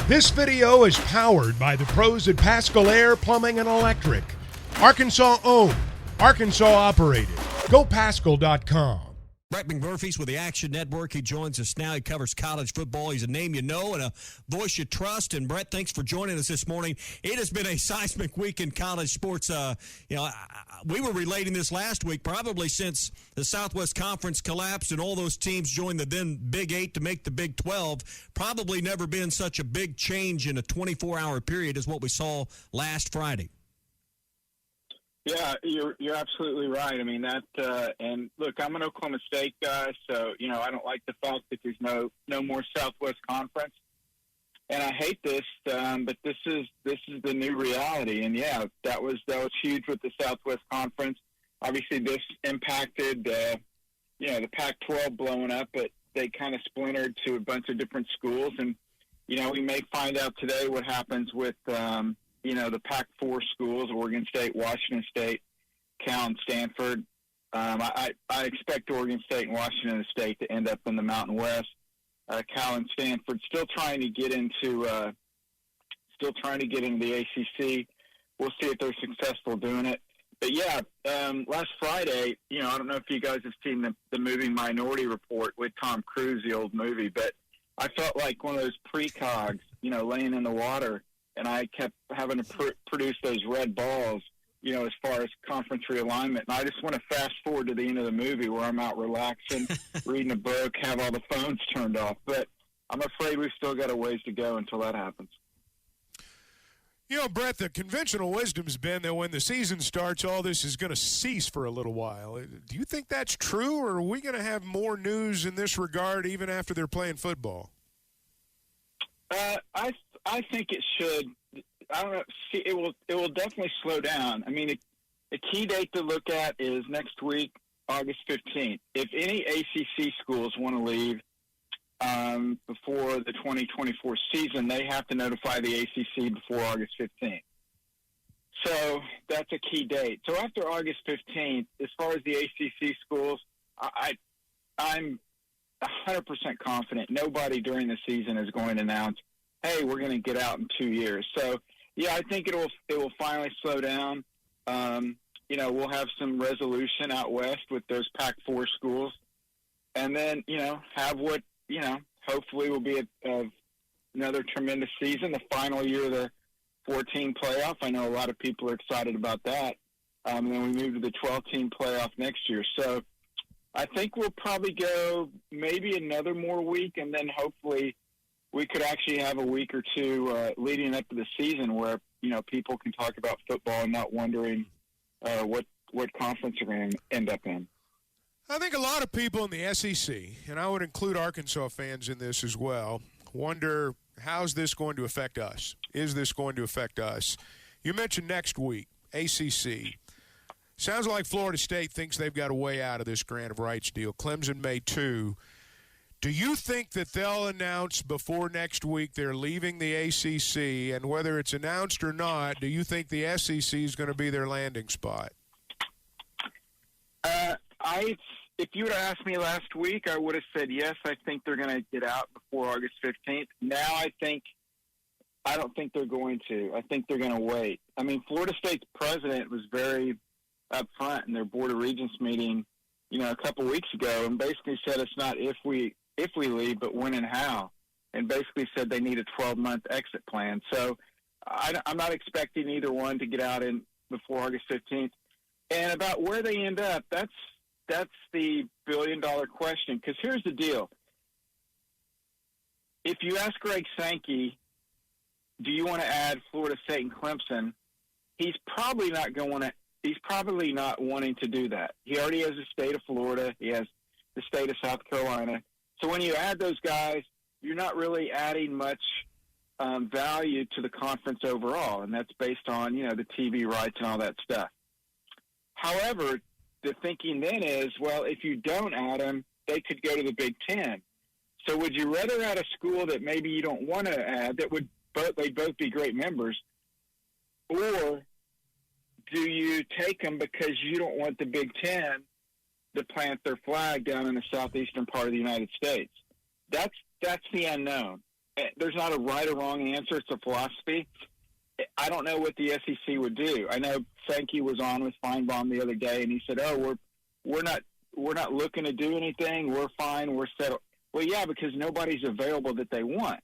This video is powered by the pros at Pascal Air Plumbing and Electric. Arkansas owned, Arkansas operated. GoPascal.com. Brett McMurphy's with the Action Network. He joins us now. He covers college football. He's a name you know and a voice you trust. And, Brett, thanks for joining us this morning. It has been a seismic week in college sports. We were relating this last week, probably since the Southwest Conference collapsed and all those teams joined the then Big 8 to make the Big 12. Probably never been such a big change in a 24-hour period as what we saw last Friday. Yeah, you're absolutely right. I mean, and look, I'm an Oklahoma State guy, so, I don't like the fact that there's no more Southwest Conference. And I hate this, but this is the new reality. And, yeah, that was huge with the Southwest Conference. Obviously, this impacted, the Pac-12 blowing up, but they kind of splintered to a bunch of different schools. And, we may find out today what happens with the Pac-4 schools, Oregon State, Washington State, Cal, and Stanford. I expect Oregon State and Washington State to end up in the Mountain West. Cal and Stanford still trying to get into the ACC. We'll see if they're successful doing it. But yeah, last Friday, I don't know if you guys have seen the movie Minority Report with Tom Cruise, the old movie, but I felt like one of those precogs, laying in the water. And I kept having to produce those red balls, as far as conference realignment. And I just want to fast forward to the end of the movie where I'm out relaxing, reading a book, have all the phones turned off. But I'm afraid we've still got a ways to go until that happens. Brett, the conventional wisdom's been that when the season starts, all this is going to cease for a little while. Do you think that's true, or are we going to have more news in this regard even after they're playing football? I think it should. I don't know. See, it will definitely slow down. I mean, a key date to look at is next week, August 15th. If any ACC schools want to leave before the 2024 season, they have to notify the ACC before August 15th. So that's a key date. So after August 15th, as far as the ACC schools, I'm 100% confident nobody during the season is going to announce, hey, we're going to get out in 2 years. So, yeah, I think it will finally slow down. We'll have some resolution out west with those Pac-4 schools. And then, have what, hopefully will be another tremendous season, the final year of the 14 playoff. I know a lot of people are excited about that. And then we move to the 12-team playoff next year. So I think we'll probably go maybe another more week, and then hopefully we could actually have a week or two leading up to the season where, people can talk about football and not wondering what conference they're going to end up in. I think a lot of people in the SEC, and I would include Arkansas fans in this as well, wonder, how's this going to affect us? Is this going to affect us? You mentioned next week, ACC. Sounds like Florida State thinks they've got a way out of this grant of rights deal. Clemson may too. Do you think that they'll announce before next week they're leaving the ACC, and whether it's announced or not, do you think the SEC is going to be their landing spot? If you would have asked me last week, I would have said yes. I think they're going to get out before August 15th. Now I don't think they're going to. I think they're going to wait. I mean, Florida State's president was very upfront in their Board of Regents meeting, a couple weeks ago, and basically said it's not if we leave, but when and how, and basically said they need a 12-month exit plan. So I'm not expecting either one to get out before August 15th. And about where they end up, that's the billion-dollar question. Because here's the deal. If you ask Greg Sankey, do you want to add Florida State and Clemson, he's probably not wanting to do that. He already has the state of Florida. He has the state of South Carolina. So when you add those guys, you're not really adding much value to the conference overall, and that's based on, the TV rights and all that stuff. However, the thinking then is, well, if you don't add them, they could go to the Big Ten. So would you rather add a school that maybe you don't want to add, they'd both be great members, or do you take them because you don't want the Big Ten to plant their flag down in the southeastern part of the United States? That's the unknown. there's not a right or wrong answer. It's a philosophy. I don't know what the SEC would do. I know Sankey was on with Feinbaum the other day, and he said, "Oh, we're not looking to do anything. We're fine. We're settled." Well, yeah, because nobody's available that they want.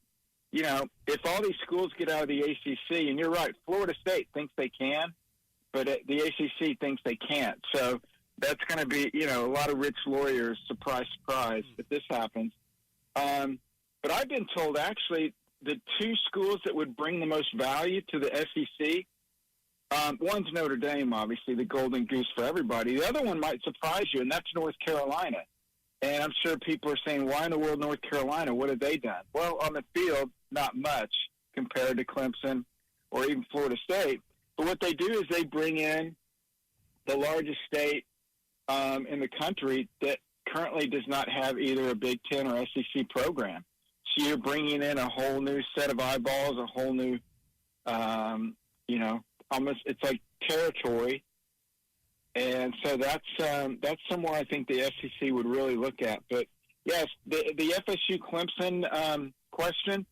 You know, if all these schools get out of the ACC, and you're right, Florida State thinks they can, but the ACC thinks they can't. So that's going to be, you know, a lot of rich lawyers, surprise, surprise, if this happens. But I've been told, actually, the two schools that would bring the most value to the SEC, one's Notre Dame, obviously, the golden goose for everybody. The other one might surprise you, and that's North Carolina. And I'm sure people are saying, why in the world North Carolina? What have they done? Well, on the field, not much compared to Clemson or even Florida State. But what they do is they bring in the largest state in the country that currently does not have either a Big Ten or SEC program. So you're bringing in a whole new set of eyeballs, a whole new, you know, almost it's like territory. And so that's somewhere I think the SEC would really look at. But yes, the FSU Clemson question.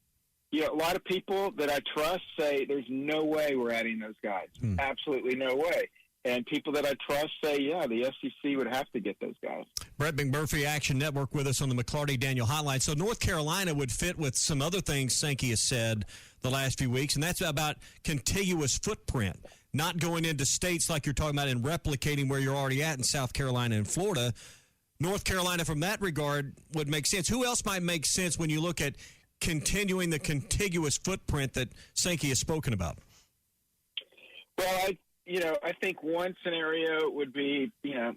You know, a lot of people that I trust say there's no way we're adding those guys. Absolutely no way. And people that I trust say, yeah, the SEC would have to get those guys. Brett McMurphy, Action Network, with us on the McClarty-Daniel Hotline. So North Carolina would fit with some other things Sankey has said the last few weeks, and that's about contiguous footprint, not going into states like you're talking about and replicating where you're already at in South Carolina and Florida. North Carolina, from that regard, would make sense. Who else might make sense when you look at continuing the contiguous footprint that Sankey has spoken about? Well, I think one scenario would be, you know,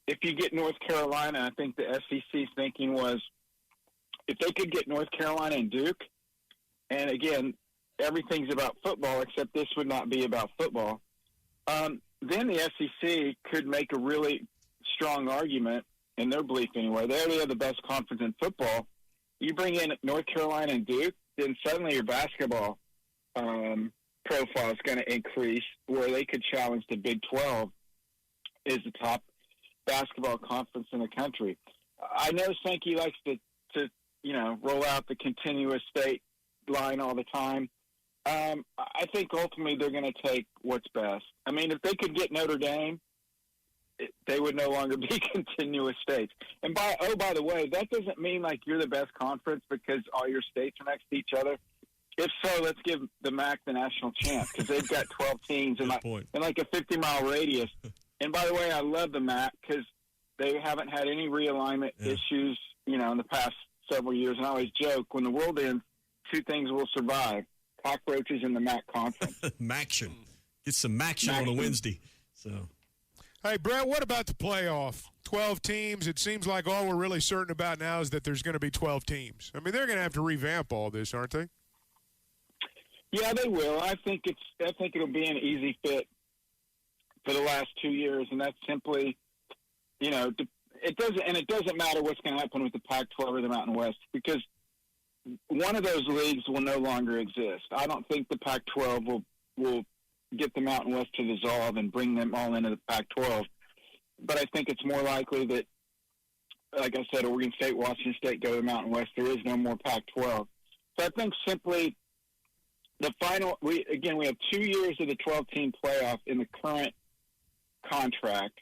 if you get North Carolina, I think the SEC's thinking was if they could get North Carolina and Duke, and again, everything's about football except this would not be about football, then the SEC could make a really strong argument, in their belief anyway. They already have the best conference in football. You bring in North Carolina and Duke, then suddenly your basketball profile is going to increase, where they could challenge the Big 12 as the top basketball conference in the country. I know Sankey likes to you know, roll out the continuous state line all the time. I think ultimately they're going to take what's best. I mean, if they could get Notre Dame, they would no longer be continuous states. And by the way, that doesn't mean like you're the best conference because all your states are next to each other. If so, let's give the MAC the national champ because they've got 12 teams in like a 50-mile radius. And by the way, I love the MAC because they haven't had any realignment issues, you know, in the past several years. And I always joke, when the world ends, two things will survive: cockroaches and the MAC conference. Maction. Get some Maction on a Wednesday. So, hey, Brett, what about the playoff? 12 teams. It seems like all we're really certain about now is that there's going to be 12 teams. I mean, they're going to have to revamp all this, aren't they? Yeah, they will. I think it'll be an easy fit for the last 2 years, and that's simply, you know, it doesn't matter what's going to happen with the Pac-12 or the Mountain West because one of those leagues will no longer exist. I don't think the Pac-12 will get the Mountain West to dissolve and bring them all into the Pac-12, but I think it's more likely that, like I said, Oregon State, Washington State go to the Mountain West. There is no more Pac-12. So I think simply the final, we have 2 years of the 12-team playoff in the current contract.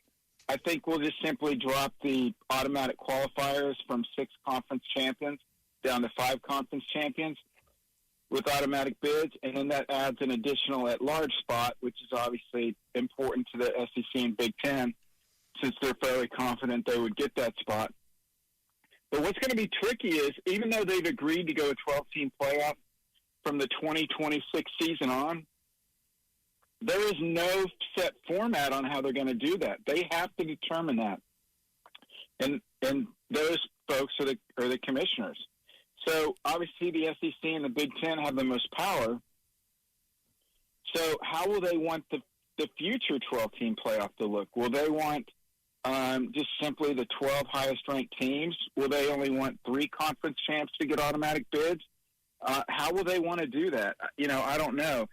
I think we'll just simply drop the automatic qualifiers from 6 conference champions down to 5 conference champions with automatic bids, and then that adds an additional at-large spot, which is obviously important to the SEC and Big Ten, since they're fairly confident they would get that spot. But what's going to be tricky is, even though they've agreed to go a 12-team playoff from the 2026 season on, there is no set format on how they're going to do that. They have to determine that. And those folks are the commissioners. So obviously the SEC and the Big Ten have the most power. So how will they want the future 12-team playoff to look? Will they want just simply the 12 highest-ranked teams? Will they only want 3 conference champs to get automatic bids? How will they want to do that? You know, I don't know.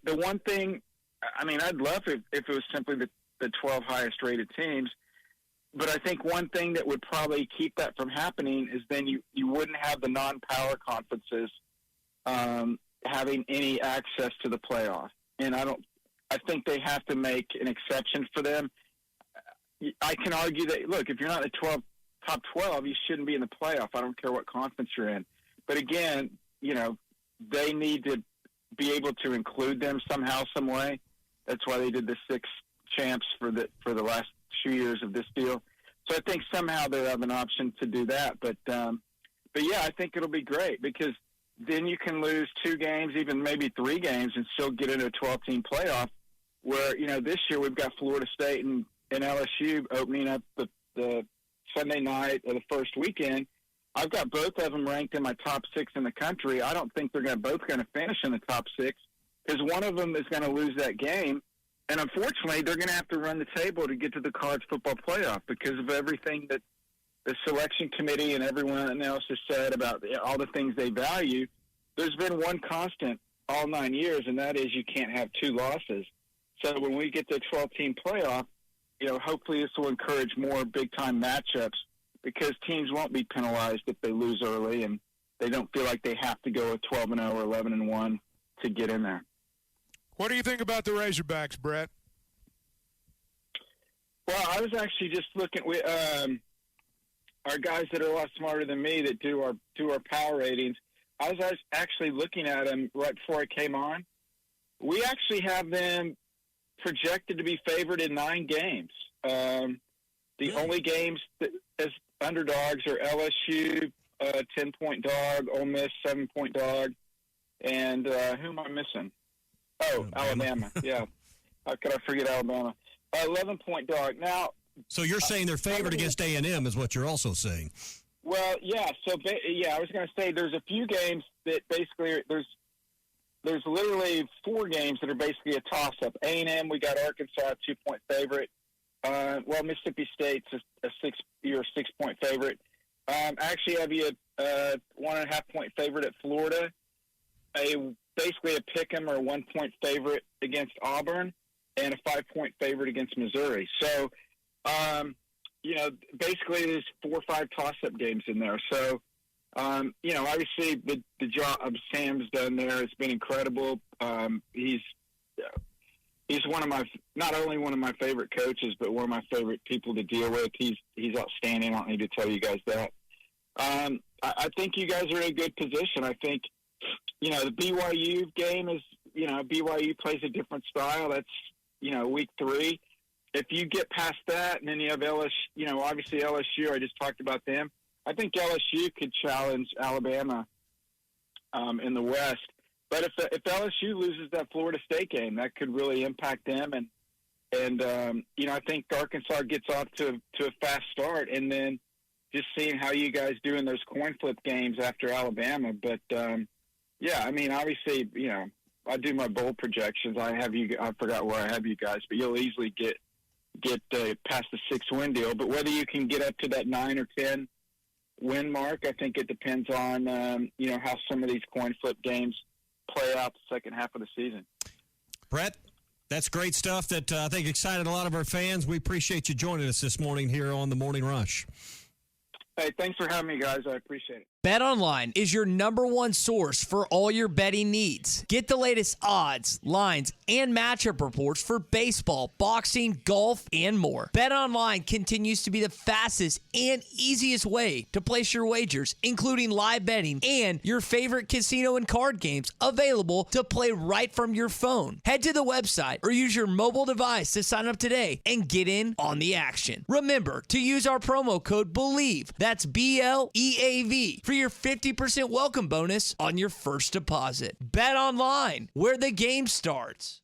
The one thing, I mean, I'd love if it was simply the 12 highest-rated teams. But I think one thing that would probably keep that from happening is then you wouldn't have the non-power conferences having any access to the playoff. And I think they have to make an exception for them. I can argue that, look, if you're not in the top 12, you shouldn't be in the playoff. I don't care what conference you're in. But again, they need to be able to include them somehow, some way. That's why they did the 6 champs for the last 2 years of this deal. So I think somehow they have an option to do that. But yeah, I think it'll be great because then you can lose 2 games, even maybe 3 games, and still get into a 12-team playoff. Where this year we've got Florida State and LSU opening up the Sunday night of the first weekend. I've got both of them ranked in my top 6 in the country. I don't think they're both going to finish in the top 6 because one of them is going to lose that game. And unfortunately, they're going to have to run the table to get to the college football playoff because of everything that the selection committee and everyone else has said about all the things they value. There's been one constant all 9 years, and that is you can't have 2 losses. So when we get to the 12-team playoff, hopefully this will encourage more big-time matchups because teams won't be penalized if they lose early and they don't feel like they have to go 12-0 or 11-1 to get in there. What do you think about the Razorbacks, Brett? Well, I was actually just looking with our guys that are a lot smarter than me that do our power ratings. I was actually looking at them right before I came on. We actually have them projected to be favored in 9 games. The only games that as underdogs are LSU, 10-point dog, Ole Miss, 7-point dog, and who am I missing? Oh, Alabama. Yeah. How could I forget Alabama? 11-point dog. Now, so you're saying they're favored against A&M is what you're also saying. Well, yeah. So, I was going to say there's a few games that basically there's literally 4 games that are basically a toss-up. A&M, we got Arkansas, a 2-point favorite. Mississippi State's a 6-point favorite. Actually, have you a 1.5-point favorite at Florida, basically a pick'em or a 1-point favorite against Auburn, and a 5-point favorite against Missouri. So, basically there's 4 or 5 toss-up games in there. So, obviously the job Sam's done there has been incredible. He's not only one of my favorite coaches, but one of my favorite people to deal with. He's outstanding. I don't need to tell you guys that. I think you guys are in a good position. I think, the BYU game is, BYU plays a different style. That's, week 3. If you get past that and then you have LSU, obviously LSU, I just talked about them. I think LSU could challenge Alabama in the West. But if LSU loses that Florida State game, that could really impact them. And I think Arkansas gets off to a fast start, and then just seeing how you guys do in those coin flip games after Alabama. But obviously, I do my bowl projections. I forgot where I have you guys, but you'll easily get past the 6-win deal. But whether you can get up to that 9 or 10 win mark, I think it depends on how some of these coin flip games play out the second half of the season. Brett, that's great stuff that I think excited a lot of our fans. We appreciate you joining us this morning here on the Morning Rush. Hey, thanks for having me, guys. I appreciate it. BetOnline is your #1 source for all your betting needs. Get the latest odds, lines, and matchup reports for baseball, boxing, golf, and more. BetOnline continues to be the fastest and easiest way to place your wagers, including live betting and your favorite casino and card games available to play right from your phone. Head to the website or use your mobile device to sign up today and get in on the action. Remember to use our promo code BELIEVE. That's BLEAV for your 50% welcome bonus on your first deposit. Bet online, where the game starts.